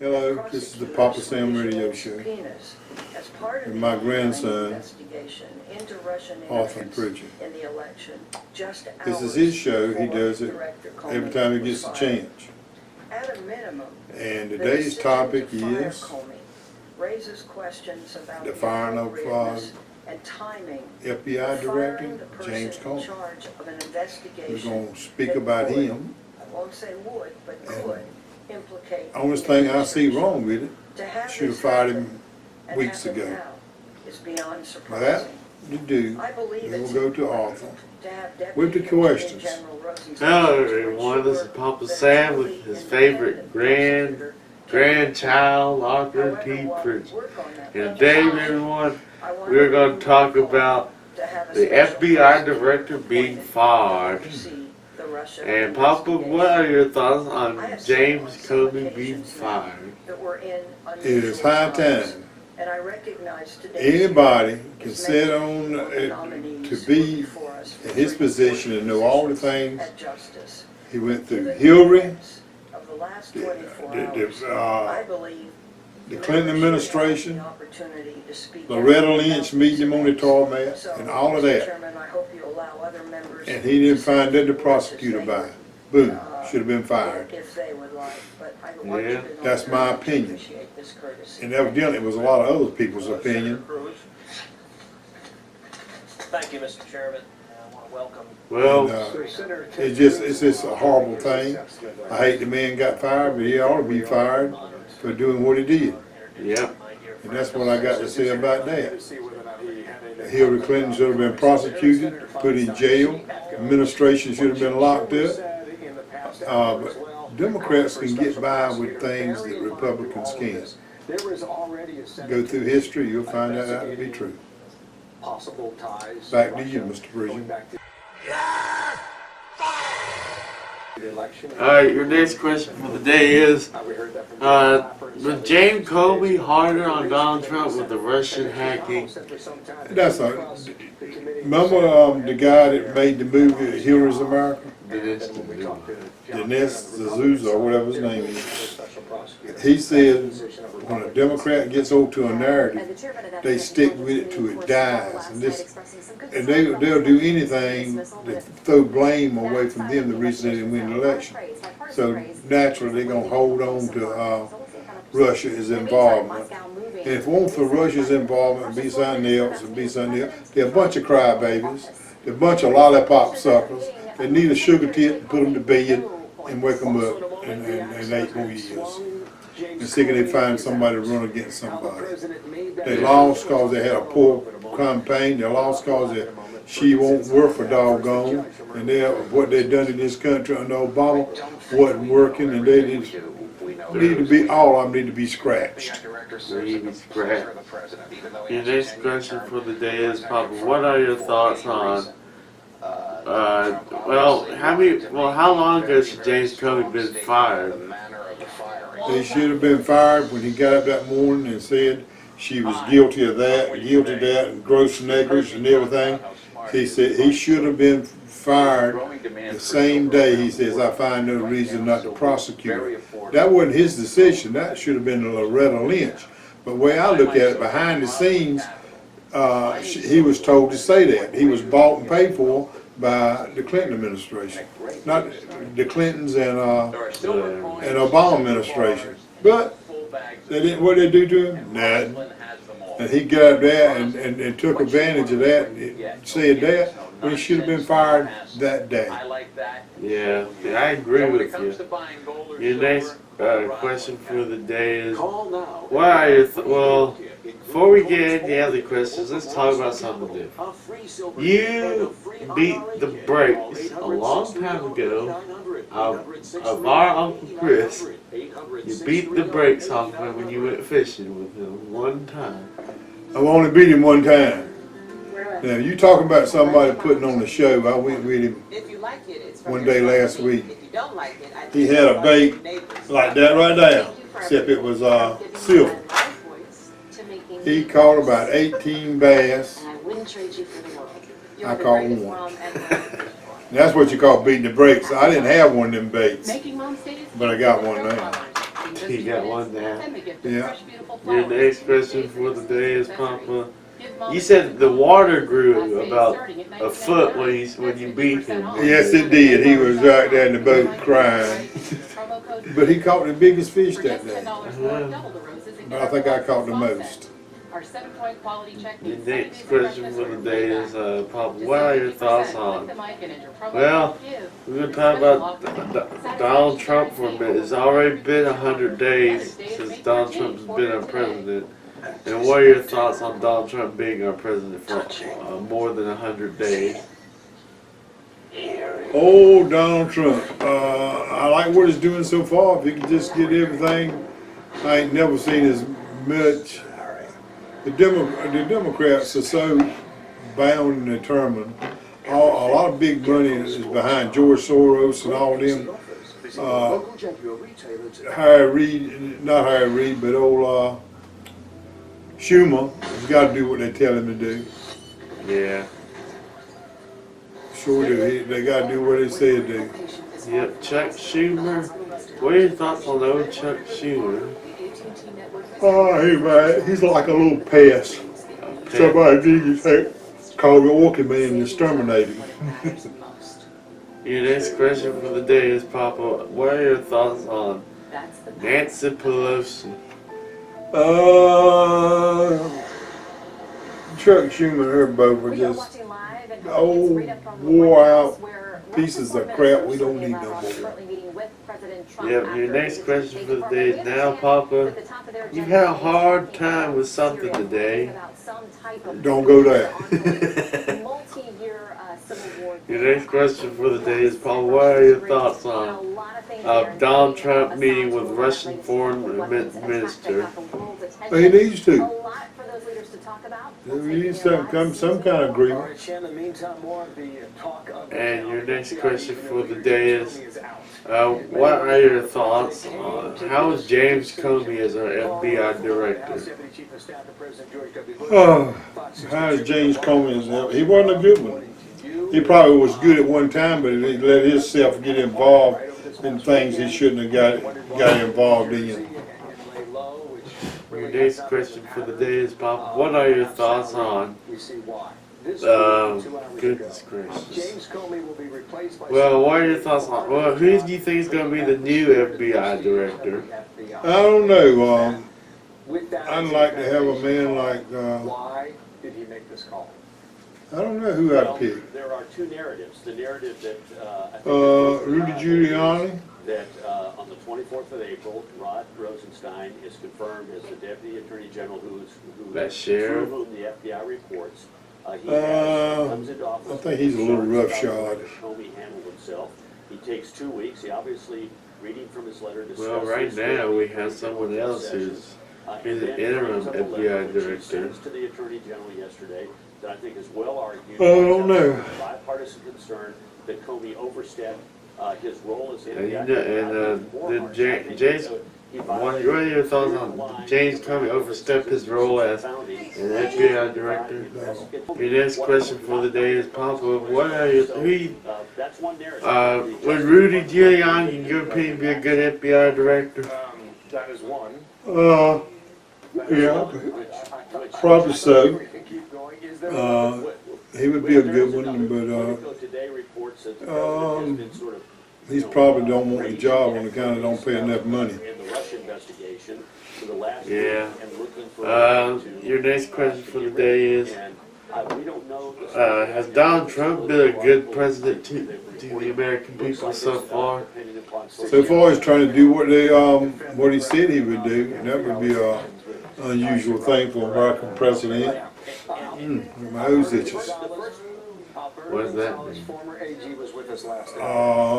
Hello, this is the Papa Sam Radio Show. And my grandson, Arthur Preacher. This is his show. He does it every time he gets a chance. And today's topic is the firing of FBI Director James Comey. We're going to speak about him. I won't say would, but could implicate. The only thing I see wrong with it, should have fired him weeks ago. Is beyond Now surprising. that you do, then we'll go to Arthur with the questions. Hello everyone, this is Papa Sam with his favorite grandchild, Arthur T. Preacher. And today everyone, we're going to talk about the FBI Director being fired. And Papa, what are your thoughts on James Comey being fired? It is high time. Anybody can sit on to be in his position and know all the things he went through. Hillary, the Clinton administration, Loretta Lynch meeting him on the tar mat, and all of that. And he didn't find that to prosecute about it. Boom, should have been fired. Yeah. That's my opinion. And evidently it was a lot of other people's opinion. Thank you, Mr. Chairman. I want to welcome. Well, And, it's just a horrible thing. I hate the man got fired, but he ought to be fired for doing what he did. yeah. And that's what I got to say about that. Hillary Clinton should have been prosecuted, put in jail. Administration should have been locked up. But Democrats can get by with things that Republicans can't. Go through history, you'll find that out to be true. Back to you, Mr. Preacher. Alright, your next question for the day is, was James Comey harder on Donald Trump with the Russian hacking? That's all. Remember the guy that made the movie Heroes of America? Dinesh D'Souza, or whatever his name is. He said when a Democrat gets over a narrative, they stick with it till it dies. And they'll do anything to throw blame away from them the reason they didn't win the election. So naturally they're going to hold on to Russia's involvement. And if it weren't for Russia's involvement, it'd be something else, it'd be something else. They're a bunch of crybabies. They're a bunch of lollipop suckers. They need a sugar tit to put them to bed and wake them up in 8 more years. And see if they find somebody to run against somebody. They lost because they had a poor campaign. They lost because she won't work for doggone. And what they done in this country under Obama wasn't working, and they need to be, all of them need to be scratched. Your next question for the day is, Papa, what are your thoughts on, how long ago should James Comey been fired? They should have been fired when he got up that morning and said she was guilty of that, and gross negligence and everything. He said he should have been fired the same day. He says, I find no reason not to prosecute her. That wasn't his decision. That should have been Loretta Lynch. But the way I look at it, behind the scenes, he was told to say that. He was bought and paid for by the Clinton administration. Not the Clintons and Obama administration. But they didn't, what did they do to him? Nothing. And he got there and took advantage of that and said that, but he should have been fired that day. Yeah, I agree with you. Your next question for the day is, what are your before we get into the other questions, let's talk about something different. You beat the brakes a long time ago of our Uncle Chris. You beat the brakes off him when you went fishing with him one time. I've only beat him one time. Now, you talking about somebody putting on the show. I went with him one day last week. He had a bait like that right there, except it was silver. He caught about 18 bass. I caught one. That's what you call beating the brakes. I didn't have one of them baits, but I got one now. he got one now. Yeah. Your next question for the day is, Papa. You said the water grew about a foot when you beat him. Yes, it did. He was right there in the boat crying. But he caught the biggest fish that day. But I think I caught the most. The next question for the day is, Papa, what are your thoughts on? Well, we're going to talk about Donald Trump for a minute. It's already been 100 days since Donald Trump's been our president. And what are your thoughts on Donald Trump being our president for more than 100 days? Oh, Donald Trump. I like what he's doing so far. If he can just get everything, I ain't never seen as much. The Democrats are so bound and determined. A lot of big money is behind George Soros and all of them. Harry Reid, not Harry Reid, but old Schumer has got to do what they tell him to do. Yeah. Sure do. They got to do what they say to do. Yep, Chuck Schumer. What are your thoughts on old Chuck Schumer? Oh, he's like a little pest. Somebody needs to call the Orchid Man and exterminate him. Your next question for the day is, Papa, what are your thoughts on Nancy Pelosi? Chuck Schumer and her both were just old, wore out pieces of crap we don't need no more. Yep, your next question for the day is, now, Papa, you've had a hard time with something today. Don't go there. Your next question for the day is, Papa, what are your thoughts on Donald Trump meeting with Russian foreign minister? He needs to. He needs to come some kind of agreement. And your next question for the day is, what are your thoughts on how is James Comey as our FBI director? How's James Comey? He wasn't a good one. He probably was good at one time, but he let himself get involved in things he shouldn't have got involved in. Your next question for the day is, Papa, what are your thoughts on goodness gracious. Well, what are your thoughts on, well, who do you think is going to be the new FBI director? I don't know. I'd like to have a man like, Why did he make this call? I don't know who I'd pick. There are two narratives. The narrative that I think Rudy Giuliani. that on the 24th of April, Rod Rosenstein is confirmed as the Deputy Attorney General through whom the FBI reports. He comes into office. I think he's a little roughshod. Comey handled himself. He takes 2 weeks. He obviously, reading from his letter, well, right now we have someone else who's the interim FBI director. To the Attorney General yesterday that I think is well argued. I don't know. Bipartisan concern that Comey overstepped his role as the what are your thoughts on James Comey overstepped his role as an FBI director? Your next question for the day is, Papa, what are your would Rudy Giuliani, in your opinion, be a good FBI director? That is one. Yeah, probably so. He would be a good one, but he's probably don't want a job on account of don't pay enough money. Yeah. Your next question for the day is, has Donald Trump been a good president to the American people so far? So far, he's trying to do what he said he would do, and that would be an unusual thing for an American president. My nose itches. What does that mean? I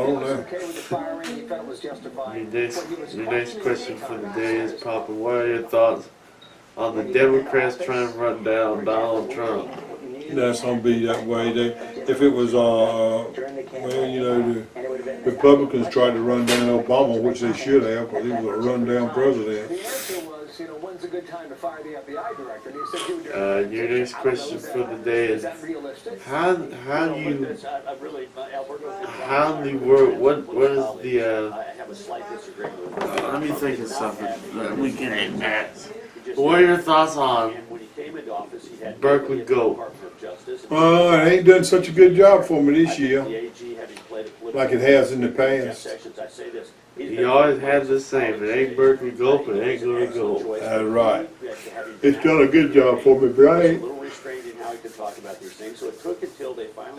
don't know. Your next question for the day is, Papa, what are your thoughts on the Democrats trying to run down Donald Trump? That's going to be that way. If it was, well, you know, the Republicans tried to run down Obama, which they should have, because he was a run-down president. When's a good time to fire the FBI director? And he said he would your next question for the day is, how do you what is the Let me think of something that we can ask. What are your thoughts on Berkeley Gold? It ain't done such a good job for me this year, like it has in the past. He always had the same. It ain't Berkeley Gold, but it ain't gonna go. That's right. It's done a good job for me, but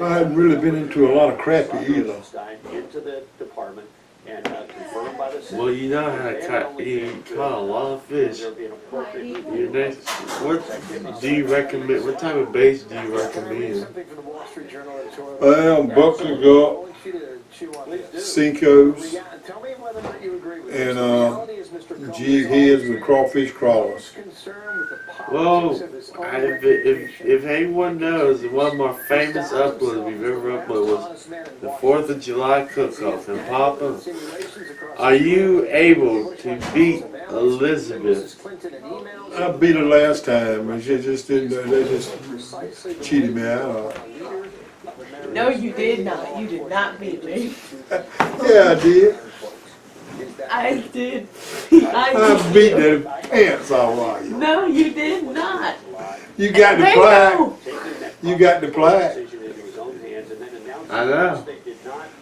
I hadn't really been into a lot of crappy either. Well, you know how to caught a lot of fish. Your next, what do you recommend? What type of bait do you recommend? Well, Buckley Gulp, Cinco's, and jig heads with crawfish crawlers. Well, if anyone knows, one of my famous uploads we've ever uploaded was the 4th of July cook-off. And Papa, are you able to beat Elizabeth? I beat her last time, and she just didn't. They just cheated me out. No, you did not. You did not beat me. Yeah, I did. I did. I beat the pants all right. No, you did not. You got the plaque. You got the plaque. I know.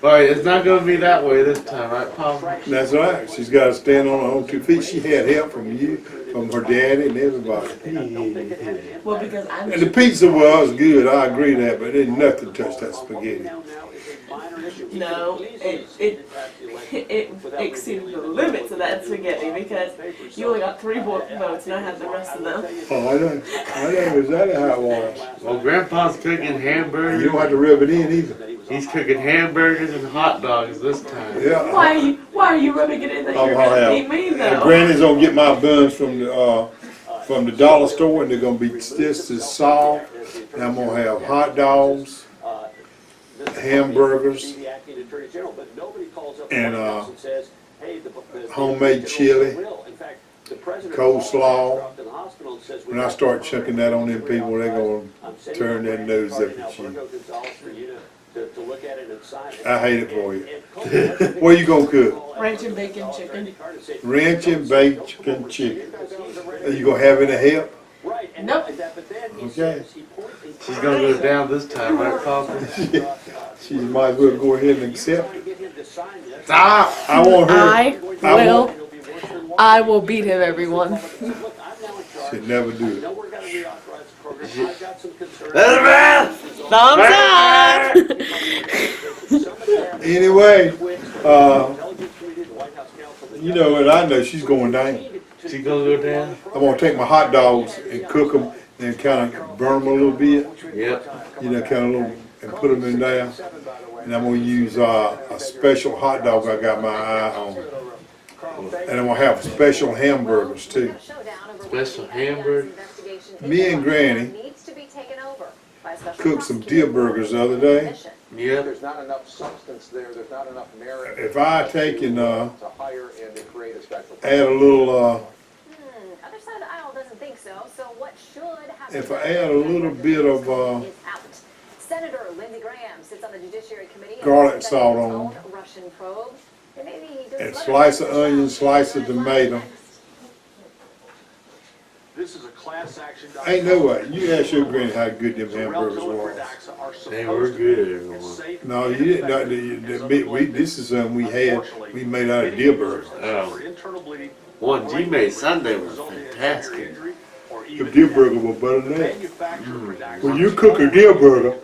But it's not going to be that way this time, right, Papa? That's right. She's got to stand on her own 2 feet. She had help from you, from her daddy, and everybody. Well, because I'm. And the pizza was good. I agree that, but it didn't nothing touch that spaghetti. No, it exceeded the limits of that spaghetti because you only got 3 votes and I had the rest of them. Oh, I know exactly how it was. Well, Grandpa's cooking hamburgers. You don't have to rub it in either. He's cooking hamburgers and hot dogs this time. Yeah. Why are you rubbing it in that you're gonna beat me though? And Granny's gonna get my buns from the dollar store, and they're gonna be just as soft. And I'm gonna have hot dogs, hamburgers, and homemade chili, coleslaw. When I start chucking that on them people, they're gonna turn their nose up at you. I hate it for you. What are you gonna cook? Ranch and bacon chicken. Ranch and bacon chicken. Are you gonna have any help? Nope. Okay. She's going to go down this time, right, Papa? She might as well go ahead and accept it. Stop! I want her. I will beat him, everyone. Should never do it. Thumbs up! Anyway, you know, and I know she's going down. She going to go down? I'm gonna take my hot dogs and cook them and kind of burn them a little bit. Yep. You know, kind of little, and put them in there. And I'm gonna use a special hot dog I got my eye on. And I'm gonna have special hamburgers too. Special hamburger. Me and Granny cooked some deer burgers the other day. Yeah. There's not enough substance there. There's not enough merit. If I take and to hire and to create a special. add a little, Other side of the aisle doesn't think so. So what should happen? if I add a little bit of is out. Senator Lindsey Graham sits on the Judiciary Committee. garlic salt on them, Russian probe. And maybe he doesn't and let slice it of onion, slice of tomato. This is a class action. Ain't no way. You ask your granny how good them hamburgers were. They were good, everyone. No, you didn't. No, this is something we had. We made out of deer burgers. One G made Sunday was fantastic. The deer burger was better than that. When you cook a deer burger,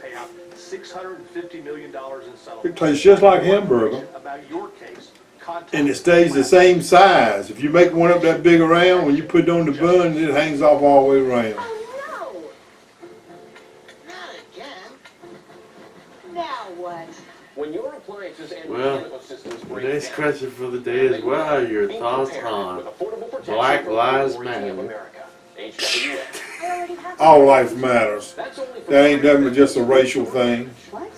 it tastes just like hamburger. And it stays the same size. If you make one up that big around, when you put it on the bun, it hangs off all the way around. Oh no! Not again. Now what? When your appliances and Well, mechanical systems the break next down, question for the day is, what are your thoughts on Black Lives Matter? I already have All life matters. That ain't nothing but just a racial thing. What?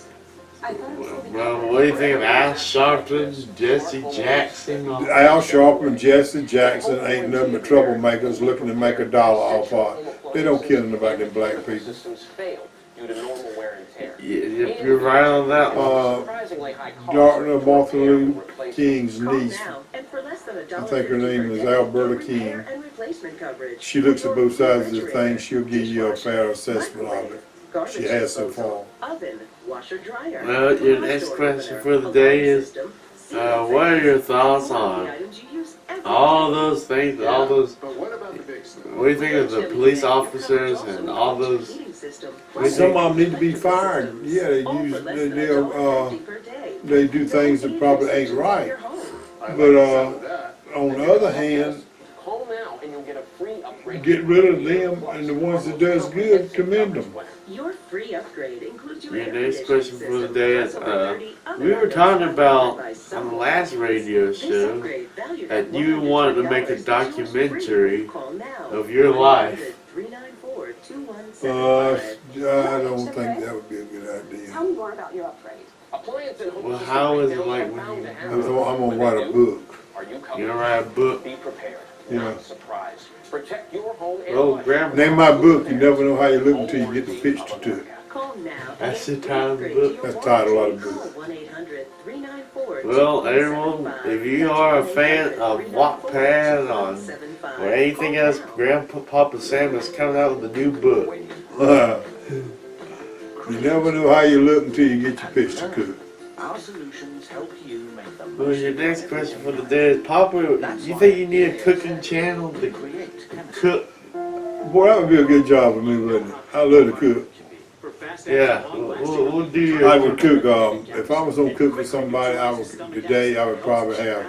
I thought it was something Well, what do you think of Al Sharpton, Jesse Jackson? Al Sharpton, Jesse Jackson ain't nothing but troublemakers looking to make a dollar off of it. They don't care nothing about them black people. systems fail due to normal wear and tear. Yeah, you're right on that one. Surprisingly high costs Martin Luther King's niece And for less than I think her name is Alberta King. She looks at both sides of the thing. She'll give you a fair assessment of it. She has so far. Well, your next question for the day is, what are your thoughts on all those things, all those, what do you think of the police officers and all those? Some of them need to be fired. Yeah, they do things that probably ain't right. But on the other hand, Call now and you'll get a free upgrade. get rid of them and the ones that does good, commend them. Your free upgrade includes your Your next question for the day is, we were talking about on the last radio show that you wanted to make a documentary of your life. I don't think that would be a good idea. Tell me more about your upgrade. Appliance and home Well, how is it like when you, I'm gonna write a book. Are you you coming? know, write a book? Be prepared. Yeah. Not surprised. Protect your home and Oh, life. grandma. Name my book, you never know how you look until you get the picture to it. Call now. That's the title of the book. That's the title of the book. Call 1-800-394-2175. Well, everyone, if you are a fan of Wattpad or anything else, Grandpapa Sam is coming out with a new book. You never know how you look until you get your picture to it. Our solutions help you make the Well, most your of next your question for the day. day is, Papa, you think you need a cooking channel to Create chemistry. cook? Boy, that would be a good job for me, wouldn't it? I love to cook. Yeah, we'll do your. I would cook, if I was gonna cook for somebody, today I would probably have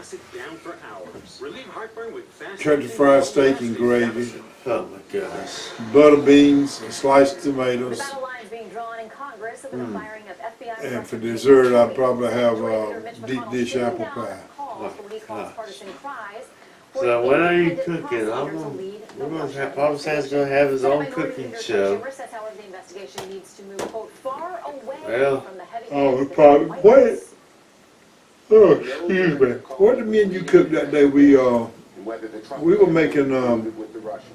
country fried steak and gravy, Oh my gosh. butter beans, and sliced tomatoes, Battle lines being drawn in Congress over the firing of FBI. and for dessert I'd probably have deep dish apple pie. So when are you cooking? We're gonna have, Papa Sam's gonna have his own cooking show. Well, Oh, it probably, what? Oh, excuse me. What did me and you cook that day? We were making With the Russians.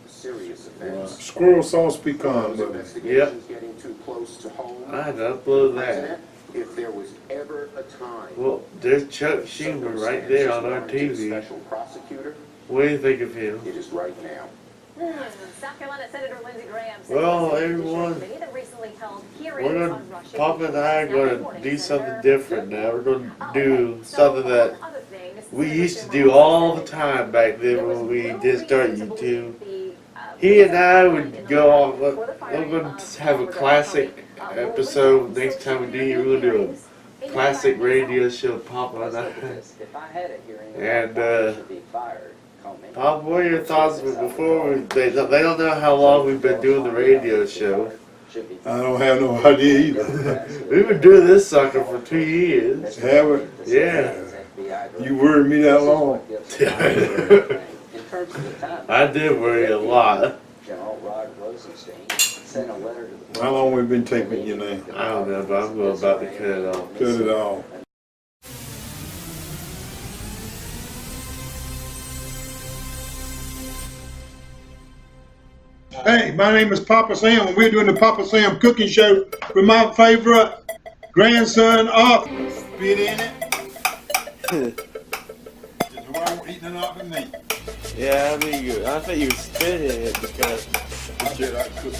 Serious offense. squirrel sauce pecan. But Yep. Getting too close to home. I had to upload that. President, if there was ever a time. Well, there's Chuck Schumer right there on our TV. Special prosecutor, What do you think of him? it is right now. South Carolina Senator Lindsey Graham said Well, yesterday everyone, that that recently held We're hearings gonna, on Russia. Papa and I are gonna do something different now. We're gonna do So, something that among other things, we Senator used to Schumer do all the said time back there then was when we no did start reason to YouTube. believe He and I would in the go run on, for the we're firing gonna of have a Robert classic Kennedy. episode next time we do it. We're gonna do a classic radio show, Papa and I. If I had a hearing, And, I should be fired. Call me. Papa, what are your thoughts before they don't know how long we've been doing the radio show. Should be I don't have no idea either. We've been doing this sucker for 2 years. Have it? Yeah. You worried me that long? In terms of the time, I did worry a lot. General Rod Rosenstein sent a letter to the How long we been taping you now? I don't know, but I'm about to cut it off. Cut it off. Hey, my name is Papa Sam, and we're doing the Papa Sam Cooking Show with my favorite grandson, Arthur. Spit in it. Just won't eat it off of me. Yeah, I mean, I think you were spitting it because I said I cook it.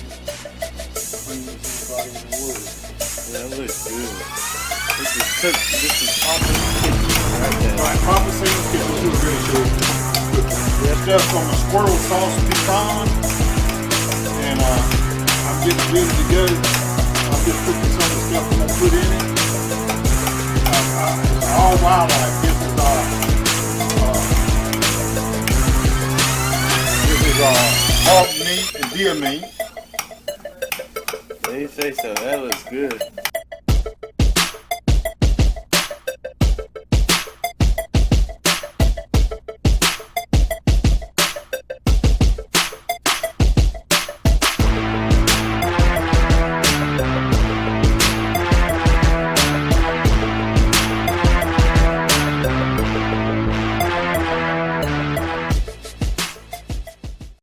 Cleanest anybody in the world. that looks good. This is Papa's kitchen right there. Alright, Papa Sam's Kitchen, we're gonna show you. That's just on the squirrel sauce pecan. And I'm getting ready to go. I'm just putting some of the stuff I'm gonna put in it. It's all wildlife. This is hog meat and deer meat. They say so. That looks good.